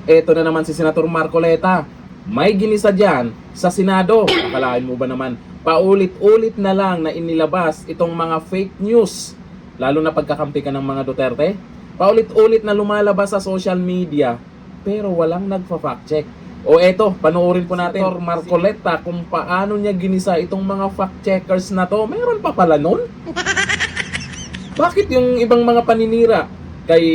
Eto na naman si Senator Marcoleta. May ginisa dyan sa Senado. Akalain mo ba naman, paulit-ulit na lang na inilabas itong mga fake news. Lalo na pagkakampi ka ng mga Duterte. Paulit-ulit na lumalabas sa social media pero walang nagfa-fact check. O eto, panoorin po natin Senator Marcoleta kung paano niya ginisa itong mga fact checkers na to. Meron pa pala nun? Bakit yung ibang mga paninira kay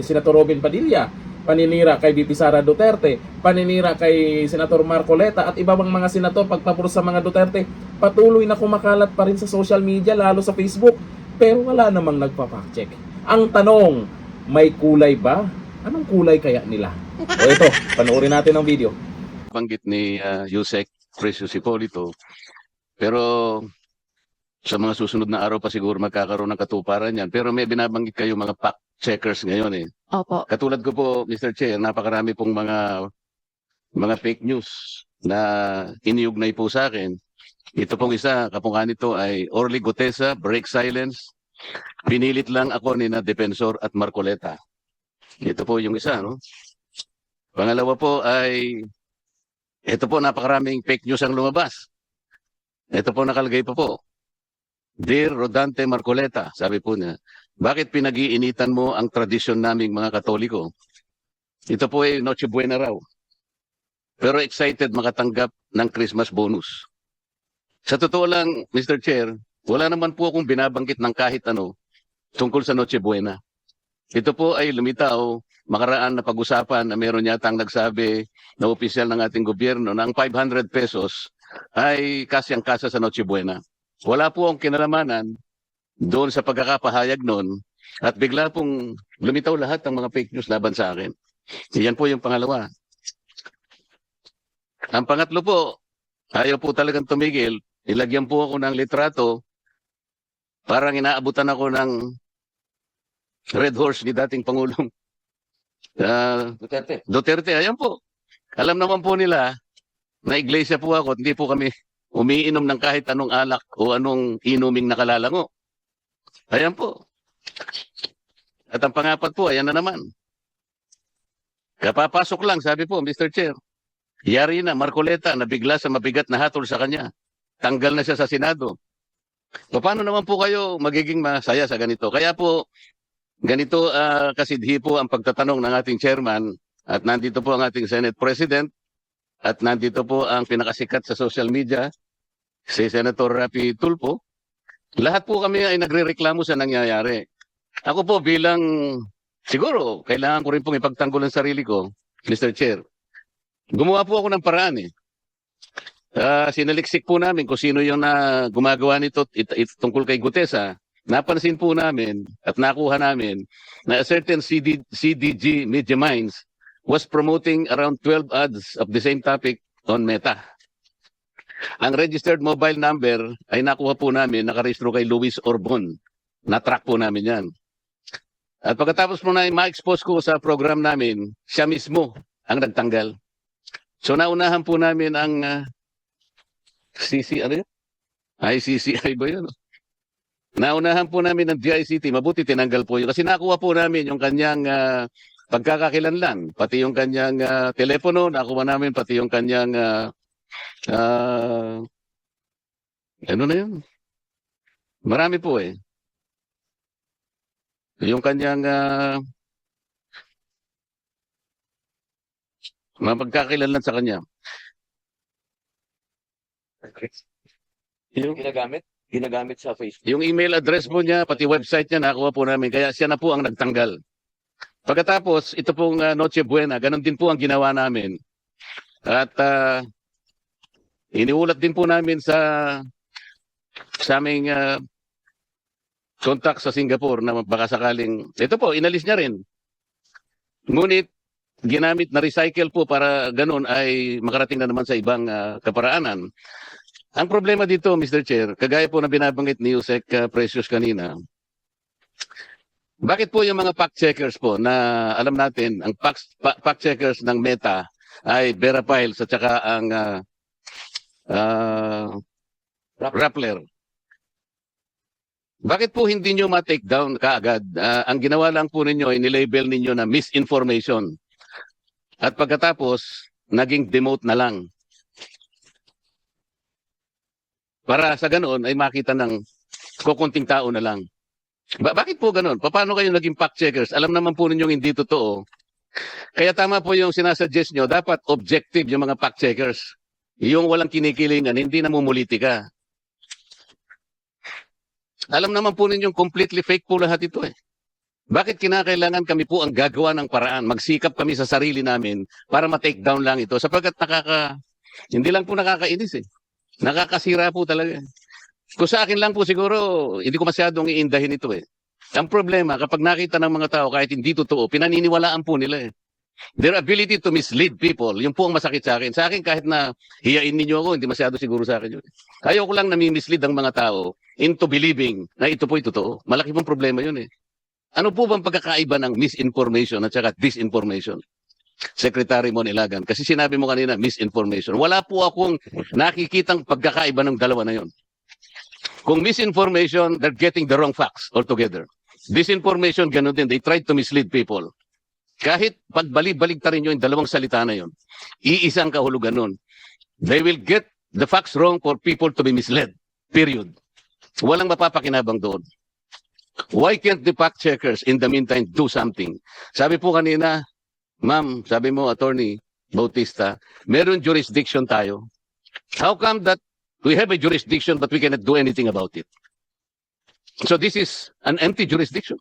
Senator Robin Padilla, paninira kay VP Sara Duterte, paninira kay Senator Marcoleta at iba bang mga senator pagpapuro sa mga Duterte, patuloy na kumakalat pa rin sa social media, lalo sa Facebook, pero wala namang nagpa-fact check. Ang tanong, may kulay ba? Anong kulay kaya nila? O ito, panoorin natin ang video. Banggit ni Yusek Precious Hipolito, pero sa mga susunod na araw pa siguro magkakaroon ng katuparan yan. Pero may binabanggit kayo mga fact checkers ngayon eh. Opo. Katulad ko po, Mr. Chair, napakarami pong mga fake news na iniugnay po sa akin. Ito pong isa, kapungka nito ay Orly Gutesa, Break Silence. Pinilit lang ako ni na Defensor at Marcoleta. Ito po yung isa, no? Pangalawa po ay, ito po napakaraming fake news ang lumabas. Ito po nakalagay pa po. Dear Rodante Marcoleta, sabi po niya, bakit pinag-iinitan mo ang tradisyon naming mga Katoliko? Ito po ay Noche Buena raw. Pero excited makatanggap ng Christmas bonus. Sa totoo lang, Mr. Chair, wala naman po akong binabanggit ng kahit ano tungkol sa Noche Buena. Ito po ay lumitaw, makaraan na pag-usapan na meron yatang nagsabi na opisyal ng ating gobyerno na ang 500 pesos ay kasyang-kasa sa Noche Buena. Wala po akong kinalamanan doon sa pagkakapahayag noon at bigla pong lumitaw lahat ng mga fake news laban sa akin. Yan po yung pangalawa. Ang pangatlo po, ayaw po talagang tumigil. Ilagyan po ako ng litrato. Parang inaabutan ako ng Red Horse ni dating Pangulong Duterte. Ayan po. Alam naman po nila na iglesia po ako, hindi po kami umiinom ng kahit anong alak o anong inuming nakalalango. Ayan po. At ang pangapat po, ayan na naman. Kapapasok lang, sabi po, Mr. Chair. Yari na, Marcoleta, na bigla sa mabigat na hatol sa kanya. Tanggal na siya sa Senado. Paano naman po kayo magiging masaya sa ganito? Kaya po, ganito kasidhi po ang pagtatanong ng ating chairman at nandito po ang ating Senate President at nandito po ang pinakasikat sa social media, si Senator Rapi Tulfo. Lahat po kami ay nagrereklamo sa nangyayari. Ako po bilang, siguro, kailangan ko rin pong ipagtanggol ang sarili ko, Mr. Chair. Gumawa po ako ng paraan eh. Sinaliksik po namin kung sino yung gumagawa nito tungkol kay Gutesa. Napansin po namin at nakuha namin na a certain CDG Media Minds was promoting around 12 ads of the same topic on Meta. Ang registered mobile number ay nakuha po namin, nakarehistro kay Luis Orbon. Na-track po namin yan. At pagkatapos po na ma-expose ko sa program namin, siya mismo ang nagtanggal. So naunahan po namin ang ano yun? ICCI ba yun? Naunahan po namin ng DICT, mabuti tinanggal po yun. Kasi nakuha po namin yung kanyang pagkakakilanlan, pati yung kanyang telepono, nakuha namin pati yung kanyang ano na yun? Marami po eh. Yung kanyang mapagkakilanlan sa kanya. Yung Ginagamit sa Facebook. Yung email address po niya, pati website niya, nakuha po namin. Kaya siya na po ang nagtanggal. Pagkatapos, ito pong Noche Buena, ganun din po ang ginawa namin. At iniulat din po namin sa aming contact sa Singapore na baka sakaling, ito po, inalis niya rin. Ngunit, ginamit na recycle po para ganun ay makarating na naman sa ibang kaparaanan. Ang problema dito, Mr. Chair, kagaya po na binabanggit ni Yusek Precious kanina, bakit po yung mga fact checkers po na alam natin, ang fact checkers ng Meta ay Vera Piles at saka ang Rappler. Bakit po hindi nyo ma-take down kaagad? Ang ginawa lang po ninyo ay nilabel ninyo na misinformation. At pagkatapos, naging demote na lang. Para sa ganoon ay makita ng kukunting tao na lang. Bakit po ganoon? Paano kayo naging fact checkers? Alam naman po ninyong hindi totoo. Kaya tama po yung sinasuggest nyo, dapat objective yung mga fact checkers. Yung walang kinikilingan, hindi namumulitika. Alam naman po ninyong completely fake po lahat ito eh. Bakit kinakailangan kami po ang gagawa ng paraan? Magsikap kami sa sarili namin para ma-take down lang ito. Sapagkat hindi lang po nakakainis eh. Nakakasira po talaga. Kung sa akin lang po siguro, hindi ko masyadong iindahin ito eh. Ang problema, kapag nakita ng mga tao kahit hindi totoo, pinaniniwalaan po nila eh. Their ability to mislead people, yun po ang masakit sa akin. Sa akin, kahit na hiyain ninyo ako, hindi masyado siguro sa akin yun. Ayoko lang nami-mislead ang mga tao into believing na ito po'y totoo. Malaki pong problema yun eh. Ano po bang pagkakaiba ng misinformation at saka disinformation? Secretary Mon Ilagan, kasi sinabi mo kanina misinformation. Wala po akong nakikitang pagkakaiba ng dalawa na yun. Kung misinformation, they're getting the wrong facts altogether. Disinformation, ganun din. They try to mislead people. Kahit pagbalik-baligtarin nyo yung dalawang salita na yun, iisang kahulugan nun. They will get the facts wrong for people to be misled. Period. Walang mapapakinabang doon. Why can't the fact checkers in the meantime do something? Sabi po kanina, ma'am, sabi mo, Attorney Bautista, meron jurisdiction tayo. How come that we have a jurisdiction but we cannot do anything about it? So this is an empty jurisdiction.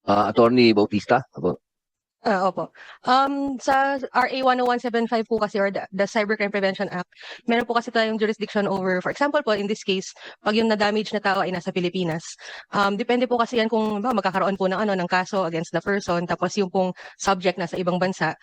Attorney Bautista. Apo. Opo. Sa RA 10175 po kasi or the Cybercrime Prevention Act, meron po kasi tayong jurisdiction over, for example po, in this case, pag yung na-damage na tao ay nasa Pilipinas. Depende po kasi yan kung magkakaroon po ng kaso against the person, tapos yung pong subject nasa ibang bansa.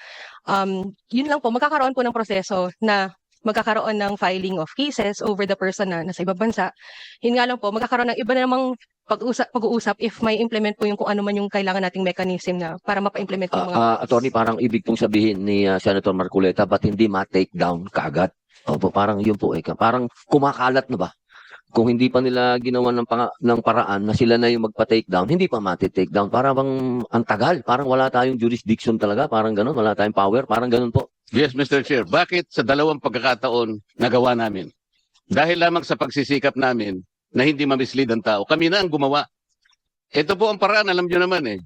Yun lang po, magkakaroon po ng proseso na magkakaroon ng filing of cases over the person na nasa ibang bansa. Yun nga lang po, magkakaroon ng iba na namang pag-uusap if may implement po yung kung ano man yung kailangan nating mechanism na para mapa-implement yung mga Attorney, parang ibig pong sabihin ni Senator Marcoleta, ba't hindi ma-take down kaagad? Opo, parang yun po. Parang kumakalat na ba? Kung hindi pa nila ginawa ng paraan na sila na yung magpa-take down, hindi pa mati-take down. Parang ang tagal. Parang wala tayong jurisdiction talaga. Parang ganun. Wala tayong power. Parang ganun po. Yes, Mr. Chair. Bakit sa dalawang pagkakataon nagawa namin? Dahil lamang sa pagsisikap namin na hindi mamislead ang tao. Kami na ang gumawa. Ito po ang paraan, alam nyo naman eh.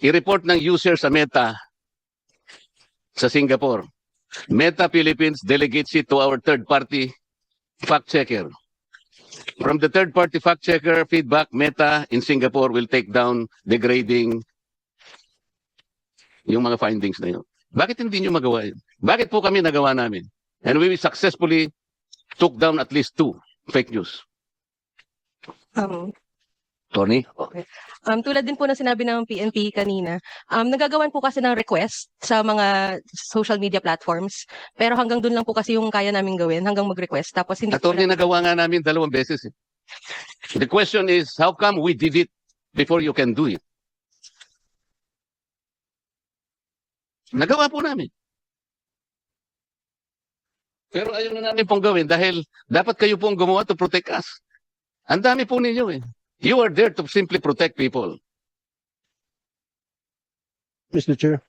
I-report ng user sa Meta sa Singapore. Meta Philippines delegates it to our third-party fact checker. From the third-party fact checker feedback, Meta in Singapore will take down degrading yung mga findings na yun. Bakit hindi nyo magawa yun? Bakit po kami nagawa namin? And we successfully took down at least 2 fake news. Attorney? Tulad din po na sinabi ng PNP kanina, nagagawan po kasi ng request sa mga social media platforms, pero hanggang dun lang po kasi yung kaya namin gawin, hanggang mag-request. Tapos hindi po Attorney, nagawa nga namin 2 beses. Eh. The question is, how come we did it before you can do it? Nagawa po namin. Pero ayaw na namin pong gawin dahil dapat kayo pong gumawa to protect us. Ang dami po ninyo eh. You are there to simply protect people. Mr. Chair,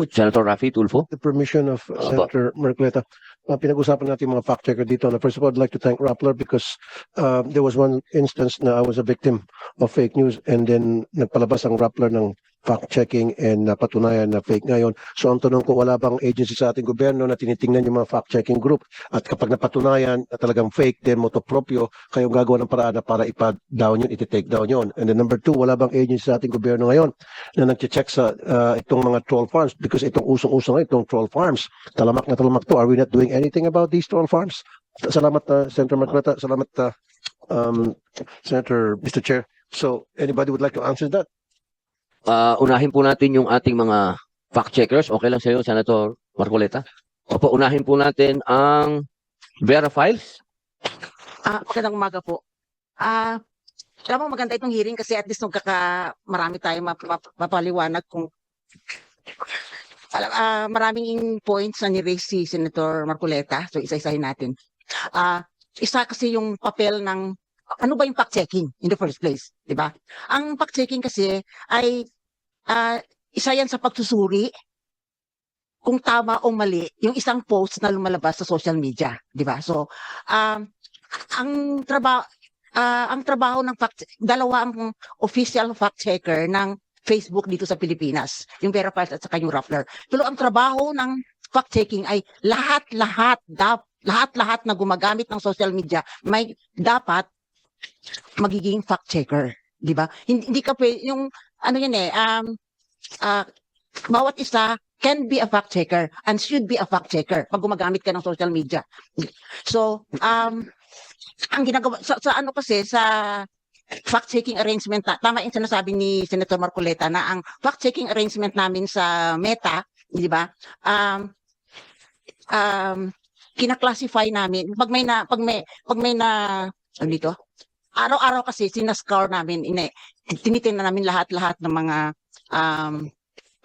Senator Raffy Tulfo? the permission of Senator Marcoleta, pinag-usapan natin yung mga fact checker dito. First of all, I'd like to thank Rappler because there was one instance na I was a victim of fake news and then nagpalabas ang Rappler ng fact checking and napatunayan na fake ngayon. So ang tanong ko, wala bang agency sa ating gobyerno na tinitingnan yung mga fact checking group at kapag napatunayan na talagang fake, then moto proprio, kayong gagawa ng paraan na para ipa-down yun, iti-take down yun. And then number 2, wala bang agency sa ating gobyerno ngayon na nag-check sa itong mga troll farms because itong usong-usong ngayon, itong troll farms, talamak na talamak to. Are we not doing anything about these troll farms? Salamat, Senator Marcoleta. Salamat, Senator, Mr. Chair. So, anybody would like to answer that? Unahin po natin yung ating mga fact checkers. Okay lang sa iyo, Senator Marcoleta? Opo, unahin po natin ang Vera Files. Magandang umaga po. Alam mo, maganda itong hearing kasi at least marami tayong mapaliwanag kung maraming points na ni-raise si Senator Marcoleta. So, isa-isahin natin. Isa kasi yung papel ng ano ba yung fact-checking in the first place, di ba? Ang fact-checking kasi ay isa yan sa pagsusuri kung tama o mali yung isang post na lumalabas sa social media, di ba? So, ang trabaho ng dalawa ang official fact-checker ng Facebook dito sa Pilipinas, yung Verifiles at saka yung Rappler. Pero ang trabaho ng fact-checking ay lahat-lahat na gumagamit ng social media may dapat magiging fact-checker, di ba? Hindi ka pwede, yung ano yan bawat isa can be a fact-checker and should be a fact-checker pag gumagamit ka ng social media. So, ang ginagawa sa ano kasi sa fact-checking arrangement, tama yung sinasabi ni Senator Marcoleta na ang fact-checking arrangement namin sa Meta, di ba? Kina-classify namin pag may ano dito, araw-araw kasi sinascour namin, tinitingnan namin lahat-lahat ng mga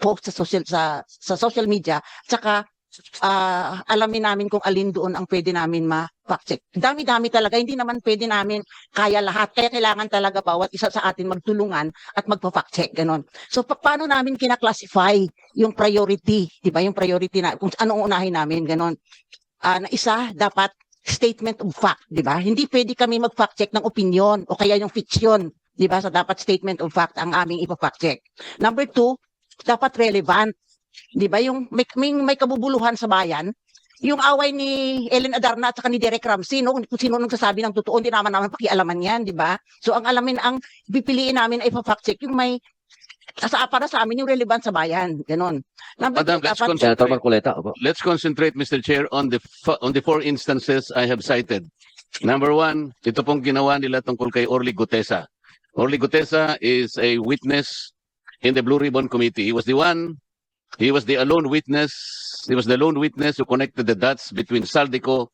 post sa social media, tsaka alamin namin kung alin doon ang pwede namin ma-fact check. Dami-dami talaga, hindi naman pwede namin kaya lahat, kaya kailangan talaga bawat isa sa atin magtulungan at magpa-fact check, ganon. So paano namin kina-classify yung priority, di ba? Yung priority na kung anong unahin namin, ganon. Na isa dapat statement of fact, di ba? Hindi pwede kami mag-fact check ng opinion o kaya yung fiction, di ba? So dapat statement of fact ang aming ipa-fact check. Number 2, dapat relevant. 'Di ba? Yung may kabubuluhan sa bayan, yung away ni Ellen Adarna at saka ni Derek Ramsey, no? Kung sino nagsasabi ng totoo, hindi naman pakialaman 'yan, 'di ba? So ang pipiliin namin ay fact check yung may para sa amin yung relevant sa bayan, ganon. Madam, Senator Marcoleta, opo. let's concentrate, Mr. Chair, on the 4 instances I have cited. Number 1, ito pong ginawa nila tungkol kay Orly Gutesa. Orly Gutesa is a witness in the Blue Ribbon Committee. He was the lone witness who connected the dots between Saldico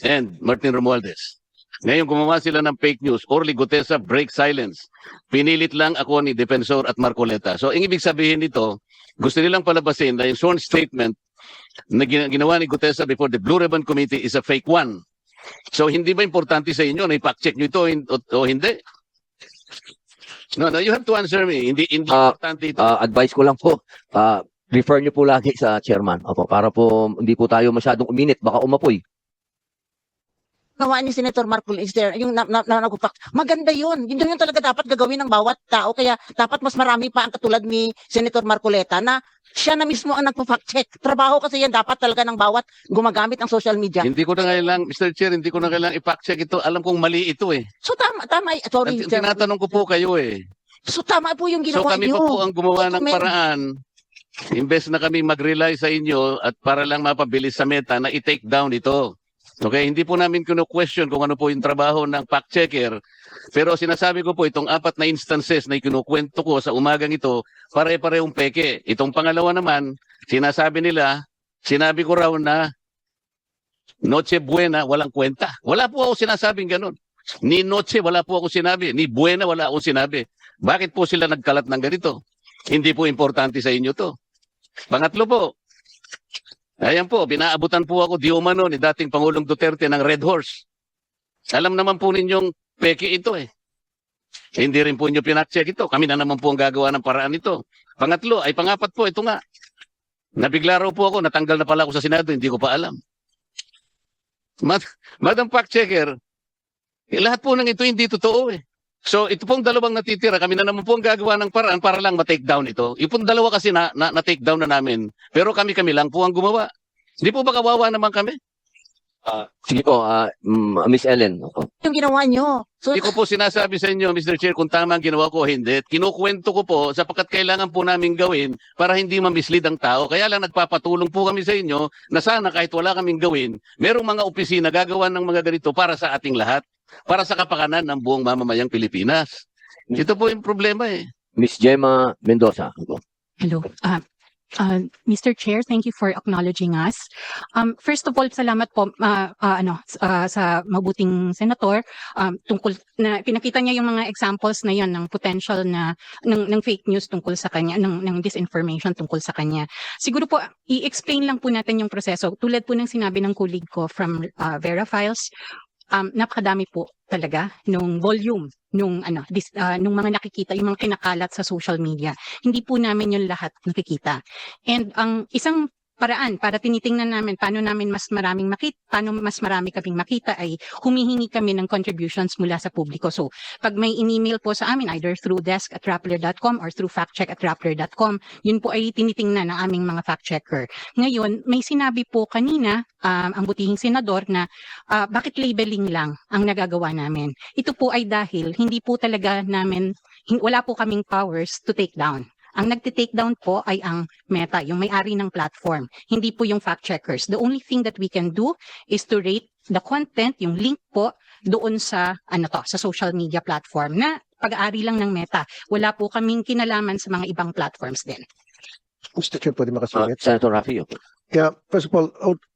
and Martin Romualdez. Ngayon gumawa sila ng fake news. Orly Gutesa break silence. Pinilit lang ako ni Defensor at Marcoleta. So, ang ibig sabihin nito, gusto nilang palabasin na yung sworn statement na ginawa ni Gutesa before the Blue Ribbon Committee is a fake one. So, hindi ba importante sa inyo na i-fact check nyo ito o hindi? No, you have to answer me. Hindi importante ito. Advice ko lang po, refer nyo po lagi sa chairman. Opo, para po hindi po tayo masyadong uminit, baka umapoy. Gawa ni Senator Marcoleta, yung maganda yun. Yun yung talaga dapat gagawin ng bawat tao. Kaya dapat mas marami pa ang katulad ni Senator Marcoleta na siya na mismo ang nagpa-fact check. Trabaho kasi yan dapat talaga ng bawat gumagamit ng social media. Hindi ko na kailangan, Mr. Chair, hindi ko na kailangan i-fact check ito. Alam kong mali ito eh. So tama, sorry. Tinatanong ko po kayo eh. So tama po yung So ginawa kami niyo. pa po ang gumawa ng May- paraan. Imbes na kami mag-rely sa inyo at para lang mapabilis sa Meta na i-take down ito. Okay, hindi po namin kinu-question kung ano po yung trabaho ng fact checker. Pero sinasabi ko po itong 4 na instances na ikinukwento ko sa umagang ito, pare-parehong peke. Itong pangalawa naman, sinabi ko raw na Noche Buena, walang kwenta. Wala po ako sinasabing ganun. Ni Noche, wala po ako sinabi. Ni Buena, wala akong sinabi. Bakit po sila nagkalat ng ganito? Hindi po importante sa inyo to. Pangatlo po, ayan po, binaabutan po ako di umano ni dating Pangulong Duterte ng Red Horse. Alam naman po ninyong peke ito eh. Hindi rin po inyo pinakcheck ito. Kami na naman po ang gagawa ng paraan ito. Pangapat po, ito nga. Nabigla raw po ako, natanggal na pala ako sa Senado, hindi ko pa alam. Madam Fact Checker, lahat po ng ito hindi totoo eh. So ito pong dalawang natitira, kami na naman po ang gagawa ng paraan para lang ma-take down ito. Yung pong dalawa kasi na-take down na namin. Pero kami lang po ang gumawa. Hindi po ba kawawa naman kami? Sige po, Miss Ellen. Opo. Yung ginawa niyo. So Hindi ko po sinasabi sa inyo, Mr. Chair, kung tama ang ginawa ko o hindi. Kinukwento ko po sapagkat kailangan po namin gawin para hindi ma-mislead ang tao. Kaya lang nagpapatulong po kami sa inyo na sana kahit wala kaming gawin, merong mga opisina gagawa ng mga ganito para sa ating lahat. Para sa kapakanan ng buong mamamayang Pilipinas. Ito po yung problema eh. Miss Gemma Mendoza. Opo. Hello. Mr. Chair, thank you for acknowledging us. First of all, salamat po sa mabuting senator tungkol na pinakita niya yung mga examples na yon ng potential na ng fake news tungkol sa kanya, ng disinformation tungkol sa kanya. Siguro po i-explain lang po natin yung proseso. Tulad po ng sinabi ng colleague ko from Verifiles, napakadami po. talaga nung volume nung nung mga nakikita, yung mga kinakalat sa social media. Hindi po namin yung lahat nakikita. And ang isang paraan para tinitingnan namin paano mas marami kaming makita ay humihingi kami ng contributions mula sa publiko. So, pag may in-email po sa amin either through desk@rappler.com or through factcheck@rappler.com, yun po ay tinitingnan ng aming mga fact checker. Ngayon, may sinabi po kanina ang butihing senador na bakit labeling lang ang nagagawa namin. Ito po ay dahil hindi po talaga wala po kaming powers to take down. Ang nagte-take down po ay ang Meta, yung may-ari ng platform. Hindi po yung fact checkers. The only thing that we can do is to rate the content, yung link po doon sa sa social media platform na pag-aari lang ng Meta. Wala po kaming kinalaman sa mga ibang platforms din. Mr. Chair, pwede makasingit? Senator Raffy. Yeah, first of all,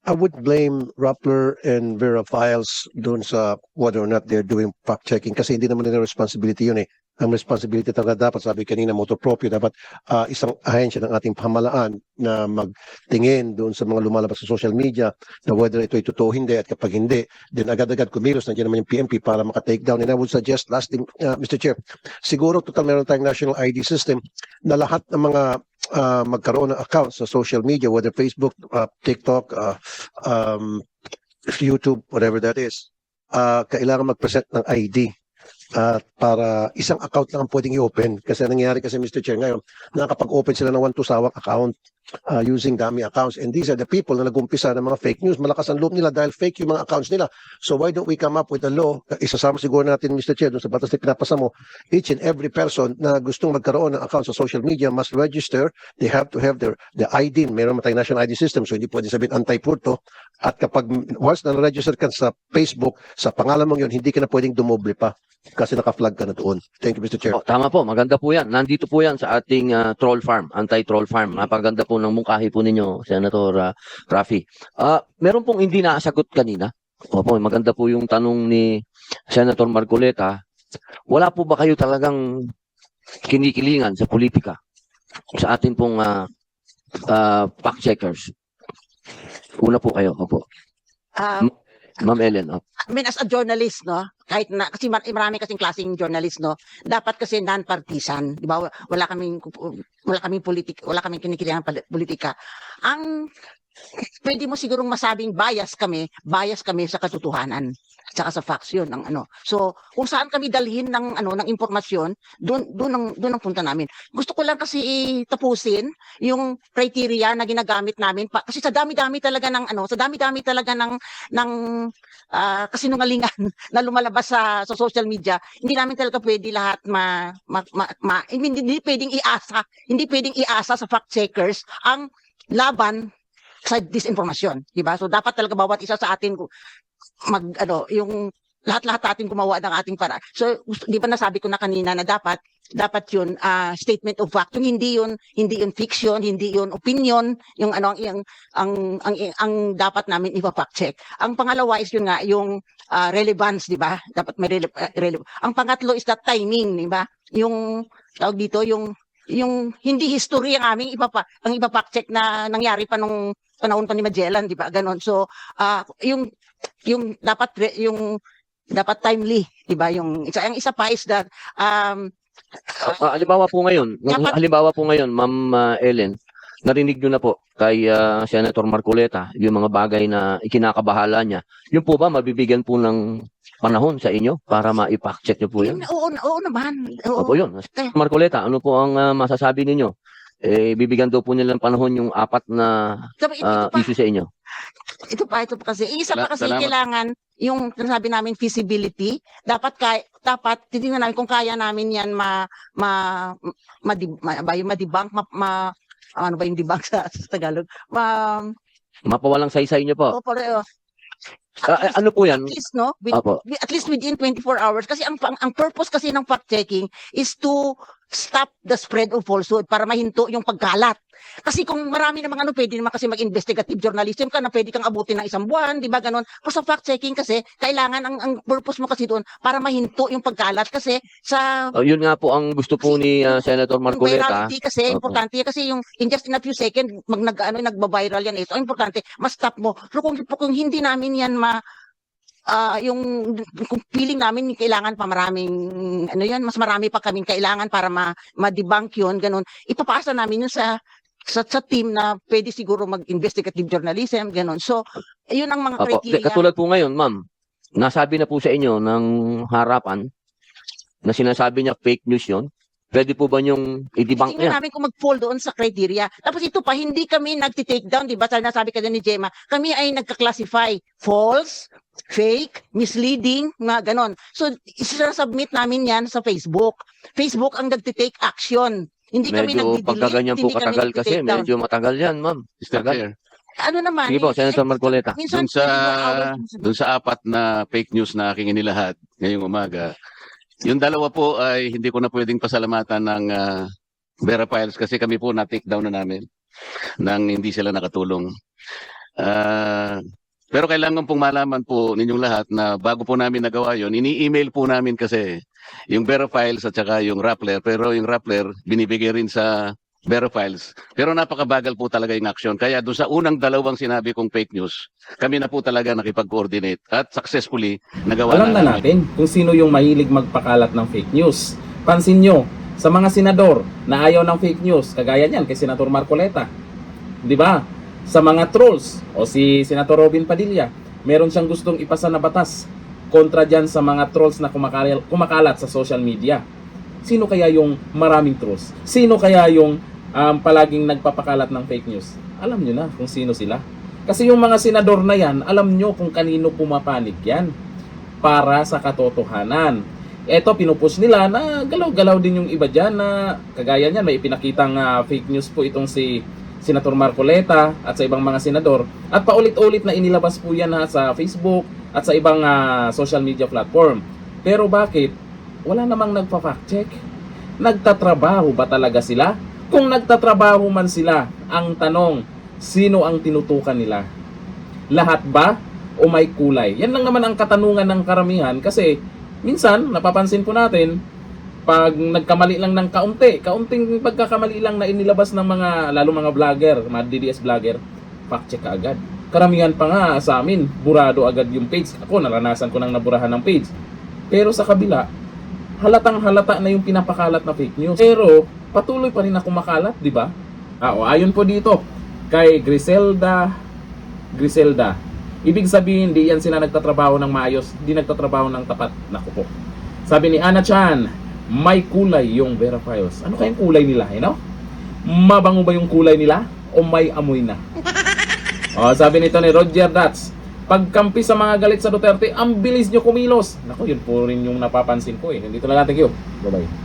I would blame Rappler and Vera Files doon sa whether or not they're doing fact-checking kasi hindi naman nila responsibility yun eh. Ang responsibility talaga dapat, sabi kanina, motor proprio, dapat isang ahensya ng ating pamahalaan na magtingin doon sa mga lumalabas sa social media na whether ito ay totoo hindi at kapag hindi, then agad-agad kumilos, nandiyan naman yung PNP para maka-take down. And I would suggest, last thing, Mr. Chair, siguro total meron tayong national ID system na lahat ng mga magkaroon ng accounts sa social media, whether Facebook, TikTok, YouTube, whatever that is, kailangan mag-present ng ID. Para isang account lang ang pwedeng i-open. Kasi nangyayari kasi, Mr. Chair, ngayon, nakakapag-open sila ng 1-2 sawang account using dummy accounts. And these are the people na nag-umpisa ng mga fake news. Malakas ang loob nila dahil fake yung mga accounts nila. So why don't we come up with a law? Isasama siguro natin, Mr. Chair, dun sa batas na pinapasa mo, each and every person na gustong magkaroon ng account sa social media must register. They have to have the ID. Meron tayong national ID system, so hindi pwede sabihin anti-purto. At kapag once na-register ka sa Facebook, sa pangalan mong yun, hindi ka na pwedeng dumoble pa. Kasi naka-flag ka na doon. Thank you, Mr. Chair. Tama po, maganda po yan. Nandito po yan sa ating troll farm, anti-troll farm. Napaganda po ng mungkahi po ninyo, Senator Raffy. Meron pong hindi nakasagot kanina. Opo, maganda po yung tanong ni Senator Marcoleta. Wala po ba kayo talagang kinikilingan sa politika sa atin pong fact checkers? Una po kayo, opo. Ma'am Ellen. I mean, as a journalist, no, kahit na, kasi marami kasing klaseng journalist, no, dapat kasi non-partisan, di ba? Wala kaming kinikilingan politika. Ang pwede mo sigurong masabing bias kami sa katotohanan, saka sa facts yun ng ano. So, kung saan kami dalhin ng ng impormasyon, doon ang punta namin. Gusto ko lang kasi tapusin yung criteria na ginagamit namin kasi sa dami-dami talaga ng kasinungalingan na lumalabas sa social media. Hindi namin talaga pwede lahat hindi pwedeng iasa sa fact checkers ang laban sa disinformasyon, di ba? So dapat talaga bawat isa sa atin yung lahat-lahat natin gumawa ng ating para. So di ba nasabi ko na kanina na dapat yun statement of fact. Yung hindi yun fiction, hindi yun opinion, yung ang dapat namin i-fact check. Ang pangalawa is yun nga yung relevance, di ba? Dapat may Ang pangatlo is that timing, di ba? Yung tawag dito yung hindi history ang aming ipafact check na nangyari pa nung panahon pa ni Magellan, di ba? Ganon. So yung dapat timely, di ba? Yung isa pa is that Halimbawa po ngayon, Ma'am Ellen, narinig nyo na po kay Senator Marcoleta yung mga bagay na ikinakabahala niya. Yun po ba mabibigyan po ng panahon sa inyo para ma-fact check nyo po yan? Oo naman. Oo. Opo yun. Marcoleta, ano po ang masasabi ninyo? Bibigyan daw po nila ng panahon yung 4 na issue sa inyo. Ito pa kasi isa pa kasi Salamat. kailangan yung sabi namin feasibility, dapat titingnan namin kung kaya namin yan ma-debunk, ano ba yung debunk sa Tagalog? Mapawalang saysay nyo po. Ano po yan? At least, no? Opo. At least within 24 hours. Kasi ang purpose kasi ng fact-checking is to stop the spread of falsehood para mahinto yung pagkalat. Kasi kung marami namang pwede naman kasi mag-investigative journalism ka na pwede kang abutin ng 1 buwan, di ba ganon? Pero sa fact-checking kasi, kailangan ang purpose mo kasi doon para mahinto yung pagkalat kasi sa... Yun nga po ang gusto po ni Senator Marcoleta. Virality kasi, Opo. importante kasi yung in just in a few seconds, nagba-viral yan ito. Importante, mas stop mo. Pero kung hindi namin yan yung kung feeling namin kailangan pa maraming ano yun, mas marami pa kaming kailangan para ma-debunk yun, ganun. Ipapasa namin yun sa team na pwede siguro mag-investigative journalism, ganun. So, yun ang mga Opo. criteria. Katulad po ngayon, ma'am, nasabi na po sa inyo ng harapan na sinasabi niya fake news yon. Pwede po ba niyong i-debunk Tingnan niya? namin kung mag-fall doon sa criteria. Tapos ito pa, hindi kami nagti-take down, di ba? Sabi ka ni Gemma, kami ay nagka-classify false, fake, misleading, mga ganon. So, isasubmit namin yan sa Facebook. Facebook ang nagti-take action. Hindi kami Medyo nagdi-delete, pagkaganyan po hindi kami katagal kasi, nagti-take down. medyo matagal yan, ma'am. Mr. Tagal. Chair, Ano naman? Sige po, Senator Marcoleta. Minsan, dun sa apat na fake news na aking inilahat ngayong umaga, yung dalawa po ay hindi ko na pwedeng pasalamatan ng Vera Files kasi kami po na-take down na namin nang hindi sila nakatulong. Pero kailangan pong malaman po ninyong lahat na bago po namin nagawa yon, ini-email po namin kasi yung Vera Files at saka yung Rappler. Pero yung Rappler binibigay rin sa Vera Files. Pero napakabagal po talaga yung action. Kaya doon sa unang dalawang sinabi kong fake news, kami na po talaga nakipag-coordinate at successfully nagawa Alam na natin kung sino yung mahilig magpakalat ng fake news. Pansin nyo, sa mga senador na ayaw ng fake news, kagaya niyan kay Senator Marcoleta. Di ba? Sa mga trolls, o si Senator Robin Padilla, meron siyang gustong ipasa na batas kontra dyan sa mga trolls na kumakalat sa social media. Sino kaya yung maraming trolls? Sino kaya yung palaging nagpapakalat ng fake news? Alam nyo na kung sino sila. Kasi yung mga senador na yan, alam nyo kung kanino pumapanig yan para sa katotohanan. Eto, pinupush nila na galaw-galaw din yung iba dyan na kagaya niyan, may ipinakitang fake news po itong si Senator Marcoleta at sa ibang mga senador. At paulit-ulit na inilabas po yan sa Facebook at sa ibang social media platform. Pero bakit? Wala namang nagpa-fact check. Nagtatrabaho ba talaga sila? Kung nagtatrabaho man sila, ang tanong, sino ang tinutukan nila? Lahat ba o may kulay? Yan lang naman ang katanungan ng karamihan kasi minsan, napapansin po natin, pag nagkamali lang ng kaunting pagkakamali lang na inilabas ng mga, lalo mga vlogger, mga DDS vlogger, fact check ka agad. Karamihan pa nga sa amin, burado agad yung page. Ako, naranasan ko nang naburahan ng page. Pero sa kabila, halatang halata na yung pinapakalat na fake news. Pero, patuloy pa rin na kumakalat, di ba? Ayon po dito, kay Griselda. Ibig sabihin, di yan sila nagtatrabaho ng maayos, di nagtatrabaho ng tapat. Naku po. Sabi ni Ana Chan, may kulay yung Vera Files. Ano kayang kulay nila, Mabango ba yung kulay nila? O may amoy na? Sabi nito ni Roger Dats, pagkampi sa mga galit sa Duterte, ang bilis nyo kumilos. Naku, yun po rin yung napapansin ko. Dito na lang, thank you. Bye-bye.